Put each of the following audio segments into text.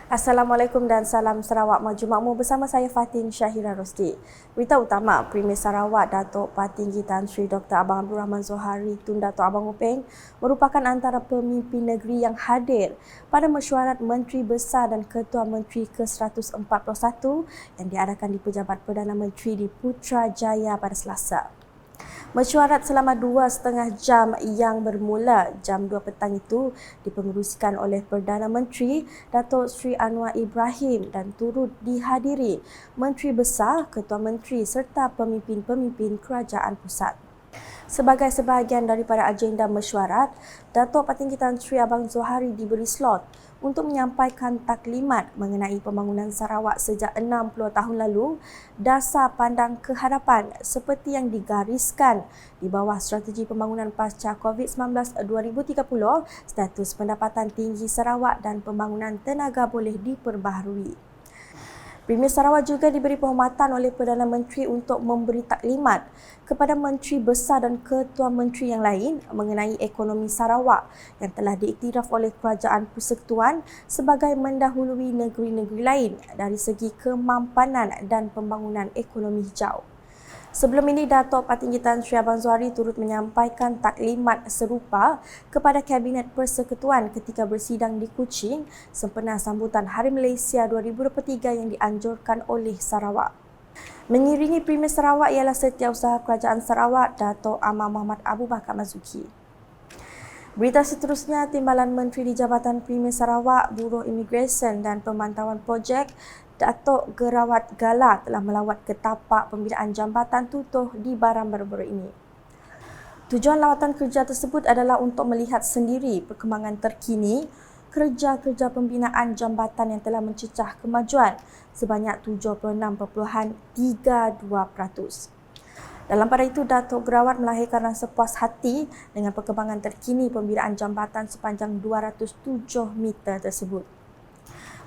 Assalamualaikum dan salam Sarawak Maju Makmur bersama saya Fatin Syahira Rosdi. Berita utama, Premier Sarawak Datuk Patinggi Tan Sri Dr. Abang Abdul Rahman Zohari Tun Datuk Abang Upeng merupakan antara pemimpin negeri yang hadir pada mesyuarat Menteri Besar dan Ketua Menteri ke-141 yang diadakan di Pejabat Perdana Menteri di Putrajaya pada Selasa. Mesyuarat selama 2,5 jam yang bermula jam 2 petang itu dipengerusikan oleh Perdana Menteri Datuk Seri Anwar Ibrahim dan turut dihadiri Menteri Besar, Ketua Menteri serta pemimpin-pemimpin kerajaan pusat. Sebagai sebahagian daripada agenda mesyuarat, Datuk Patinggi Tan Sri Abang Zohari diberi slot untuk menyampaikan taklimat mengenai pembangunan Sarawak sejak 60 tahun lalu, dasar pandang kehadapan seperti yang digariskan di bawah strategi pembangunan pasca COVID-19 2030, status pendapatan tinggi Sarawak dan pembangunan tenaga boleh diperbaharui. Premier Sarawak juga diberi penghormatan oleh Perdana Menteri untuk memberi taklimat kepada Menteri Besar dan Ketua Menteri yang lain mengenai ekonomi Sarawak yang telah diiktiraf oleh Kerajaan Persekutuan sebagai mendahului negeri-negeri lain dari segi kemampanan dan pembangunan ekonomi hijau. Sebelum ini, Datuk Patinggi Tan Sri Abang Zohari turut menyampaikan taklimat serupa kepada Kabinet Persekutuan ketika bersidang di Kuching sempena sambutan Hari Malaysia 2023 yang dianjurkan oleh Sarawak. Mengiringi Premier Sarawak ialah Setiausaha Kerajaan Sarawak, Datuk Amar Muhammad Abu Bakar Mazuki. Berita seterusnya, Timbalan Menteri di Jabatan Premier Sarawak, Buruh Imigresen dan Pemantauan Projek, Datuk Gerawat Gala telah melawat ke tapak pembinaan jambatan Tutoh di Baram baru-baru ini. Tujuan lawatan kerja tersebut adalah untuk melihat sendiri perkembangan terkini kerja-kerja pembinaan jambatan yang telah mencecah kemajuan sebanyak 76.32%. Dalam pada itu, Datuk Gerawat melahirkan rasa puas hati dengan perkembangan terkini pembinaan jambatan sepanjang 207 meter tersebut.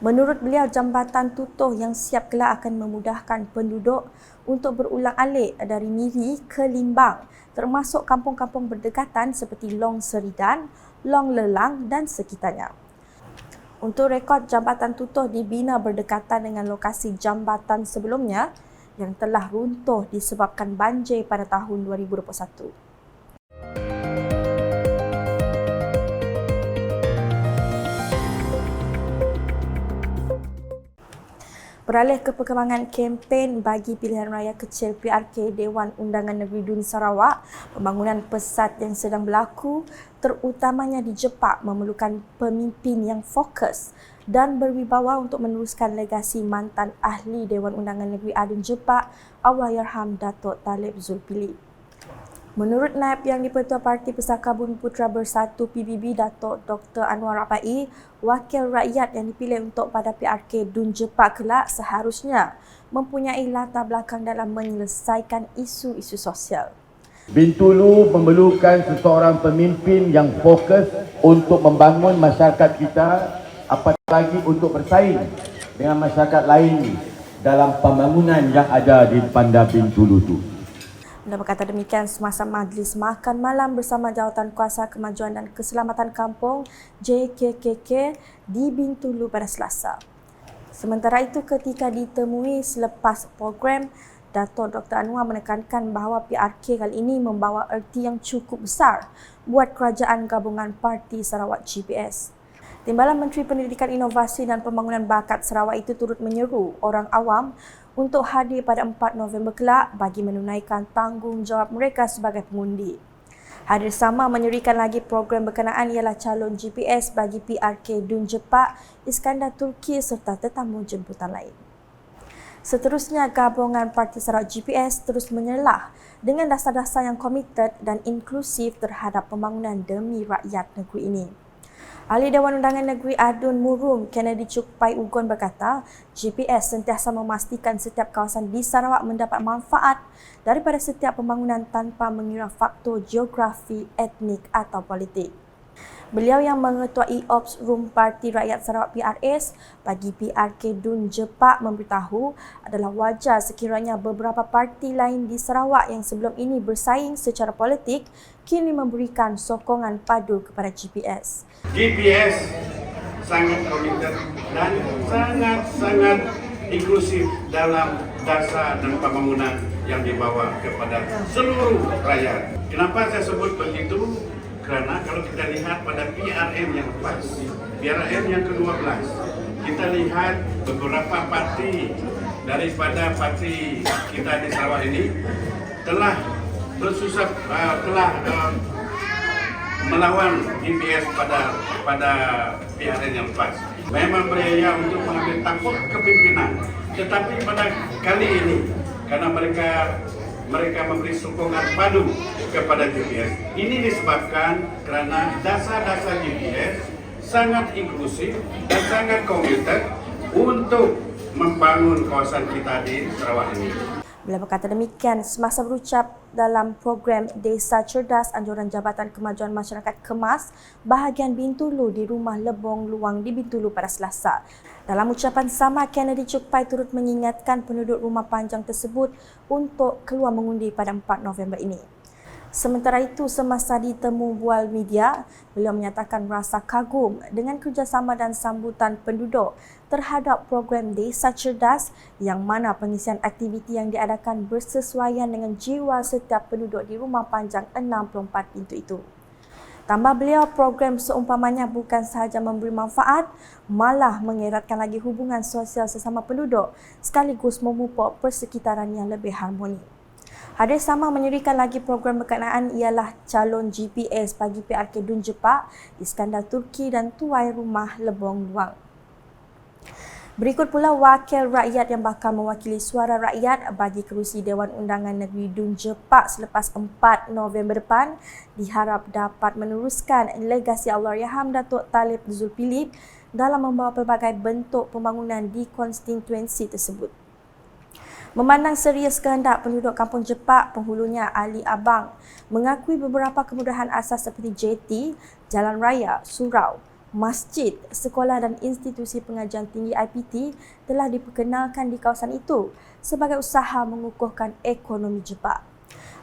Menurut beliau, jambatan Tutoh yang siap kelak akan memudahkan penduduk untuk berulang-alik dari Miri ke Limbang, termasuk kampung-kampung berdekatan seperti Long Seridan, Long Lelang dan sekitarnya. Untuk rekod, jambatan Tutoh dibina berdekatan dengan lokasi jambatan sebelumnya yang telah runtuh disebabkan banjir pada tahun 2021. Beralih ke perkembangan kempen bagi pilihan raya kecil PRK Dewan Undangan Negeri Dun Sarawak, pembangunan pesat yang sedang berlaku terutamanya di Jepak memerlukan pemimpin yang fokus dan berwibawa untuk meneruskan legasi mantan ahli Dewan Undangan Negeri Adun Jepak, Allahyarham Datuk Talib Zulkifli. Menurut Naib Yang di-Pertua Parti Pesaka Bumi Putra Bersatu PBB Datuk Dr. Anwar Rabai, wakil rakyat yang dipilih untuk pada PRK Dun Jepak kelak seharusnya mempunyai latar belakang dalam menyelesaikan isu-isu sosial. Bintulu memerlukan seseorang pemimpin yang fokus untuk membangun masyarakat kita, apatah lagi untuk bersaing dengan masyarakat lain dalam pembangunan yang ada di Bandar Bintulu itu. Beliau berkata demikian semasa majlis makan malam bersama Jawatan Kuasa Kemajuan dan Keselamatan Kampung JKKK di Bintulu pada Selasa. Sementara itu, ketika ditemui selepas program, Datuk Dr. Anwar menekankan bahawa PRK kali ini membawa erti yang cukup besar buat Kerajaan Gabungan Parti Sarawak GPS. Timbalan Menteri Pendidikan, Inovasi dan Pembangunan Bakat Sarawak itu turut menyeru orang awam untuk hadir pada 4 November kelak bagi menunaikan tanggungjawab mereka sebagai pengundi. Hadir sama menyerikan lagi program berkenaan ialah calon GPS bagi PRK Dun Jepak, Iskandar Turki serta tetamu jemputan lain. Seterusnya, Gabungan Parti Sarawak GPS terus menyelah dengan dasar-dasar yang komited dan inklusif terhadap pembangunan demi rakyat negeri ini. Ahli Dewan Undangan Negeri Adun Murum, Kennedy Cukpai Ugon berkata, GPS sentiasa memastikan setiap kawasan di Sarawak mendapat manfaat daripada setiap pembangunan tanpa mengira faktor geografi, etnik atau politik. Beliau yang mengetuai Ops Room Parti Rakyat Sarawak PRS bagi PRK Dun Jepak memberitahu adalah wajar sekiranya beberapa parti lain di Sarawak yang sebelum ini bersaing secara politik kini memberikan sokongan padu kepada GPS. GPS sangat komited dan sangat inklusif dalam dasar dan pembangunan yang dibawa kepada seluruh rakyat. Kenapa saya sebut begitu? Karena kalau kita lihat pada PRM yang lepas, PRM yang ke-12, kita lihat beberapa parti daripada parti kita di Sarawak ini telah melawan GPS pada PRN yang lepas. Memang berjaya untuk mengambil tampuk kepimpinan, tetapi pada kali ini karena mereka memberi sokongan padu kepada GPS. Ini disebabkan karena dasar-dasar GPS sangat inklusif dan sangat komited untuk membangun kawasan kita di Sarawak ini. Beliau berkata demikian semasa berucap dalam program Desa Cerdas Anjuran Jabatan Kemajuan Masyarakat KEMAS bahagian Bintulu di Rumah Lebong Luang di Bintulu pada Selasa. Dalam ucapan sama, Kennedy Cukpai turut mengingatkan penduduk rumah panjang tersebut untuk keluar mengundi pada 4 November ini. Sementara itu, semasa ditemu bual media, beliau menyatakan rasa kagum dengan kerjasama dan sambutan penduduk terhadap program Desa Cerdas yang mana pengisian aktiviti yang diadakan bersesuaian dengan jiwa setiap penduduk di rumah panjang 64 pintu itu. Tambah beliau, program seumpamanya bukan sahaja memberi manfaat, malah mengeratkan lagi hubungan sosial sesama penduduk sekaligus memupuk persekitaran yang lebih harmoni. Hadir sama menyerikan lagi program berkenaan ialah calon GPS bagi PRK Dun Jepak, Iskandar Turki dan tuai rumah Lebong Luang. Berikut pula wakil rakyat yang bakal mewakili suara rakyat bagi kerusi Dewan Undangan Negeri Dun Jepak selepas 4 November depan diharap dapat meneruskan legasi Allahyarham Datuk Talib Zulkifli dalam membawa pelbagai bentuk pembangunan di konstituensi tersebut. Memandang serius kehendak penduduk Kampung Jepak, penghulunya Ali Abang mengakui beberapa kemudahan asas seperti JT, jalan raya, surau, masjid, sekolah dan institusi pengajian tinggi IPT telah diperkenalkan di kawasan itu sebagai usaha mengukuhkan ekonomi Jepak.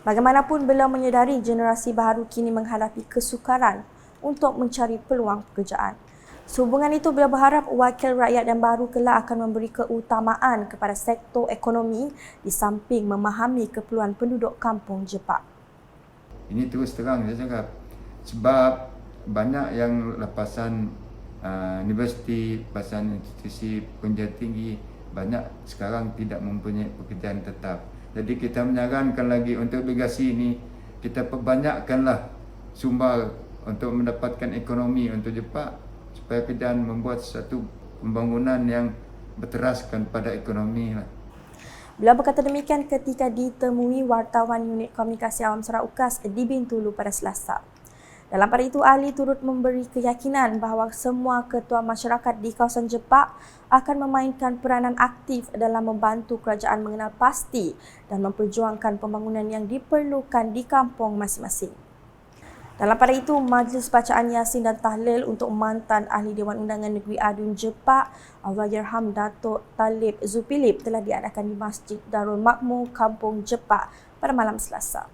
Bagaimanapun, beliau menyedari generasi baru kini menghadapi kesukaran untuk mencari peluang pekerjaan. Sehubungan itu, beliau berharap wakil rakyat yang baru kelak akan memberi keutamaan kepada sektor ekonomi di samping memahami keperluan penduduk Kampung Jepak. Ini terus terang saya cakap sebab banyak yang lepasan universiti, lepasan institusi pendidikan tinggi banyak sekarang tidak mempunyai pekerjaan tetap. Jadi kita menyarankan lagi untuk legasi ini kita perbanyakkanlah sumber untuk mendapatkan ekonomi untuk Jepak supaya kerajaan membuat satu pembangunan yang berteraskan pada ekonomi. Beliau berkata demikian ketika ditemui wartawan Unit Komunikasi Awam Sarawak UKAS di Bintulu pada Selasa. Dalam pada itu, Ali turut memberi keyakinan bahawa semua ketua masyarakat di kawasan Jepak akan memainkan peranan aktif dalam membantu kerajaan mengenal pasti dan memperjuangkan pembangunan yang diperlukan di kampung masing-masing. Dalam pada itu, majlis bacaan Yasin dan Tahlil untuk mantan Ahli Dewan Undangan Negeri Adun Jepak, Allahyarham Datuk Talib Zulkifli telah diadakan di Masjid Darul Makmur, Kampung Jepak pada malam Selasa.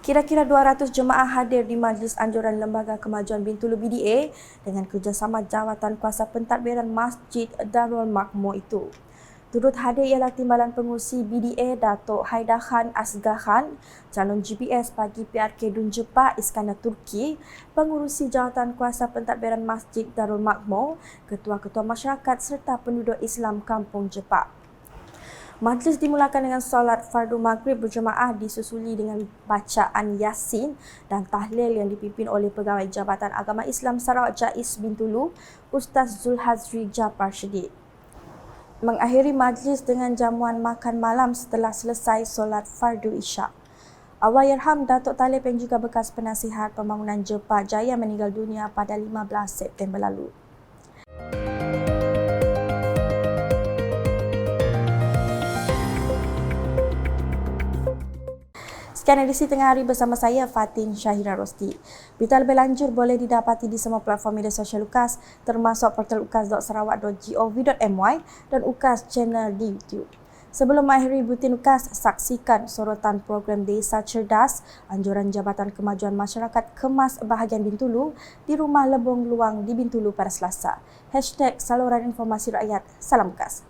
Kira-kira 200 jemaah hadir di Majlis Anjuran Lembaga Kemajuan Bintulu BDA dengan kerjasama Jawatan Kuasa Pentadbiran Masjid Darul Makmur itu. Turut hadir ialah Timbalan Pengurusi BDA Datuk Haidar Khan Asgar Khan, calon GPS bagi PRK Dun Jepak Iskandar Turki, Pengurusi Jawatan Kuasa Pentadbiran Masjid Darul Makmur, Ketua-Ketua Masyarakat serta penduduk Islam Kampung Jepak. Majlis dimulakan dengan solat fardu maghrib berjemaah disusuli dengan bacaan Yasin dan tahlil yang dipimpin oleh Pegawai Jabatan Agama Islam Sarawak JAIS Bintulu, Ustaz Zulhazri Japar Syedid. Mengakhiri majlis dengan jamuan makan malam setelah selesai solat fardu isyak. Allahyarham Datuk Talib yang juga bekas penasihat pembangunan Jepak Jaya meninggal dunia pada 15 September lalu. Sekian edisi Tengah Hari bersama saya, Fatin Syahira Rosdi. Berita lebih lanjut boleh didapati di semua platform media sosial UKAS termasuk portal ukas.sarawak.gov.my dan UKAS channel di YouTube. Sebelum mengakhiri buletin UKAS, saksikan sorotan program Desa Cerdas, anjuran Jabatan Kemajuan Masyarakat Kemas bahagian Bintulu di Rumah Lebong Luang di Bintulu pada Selasa. #Saluran Informasi Rakyat. Salam UKAS.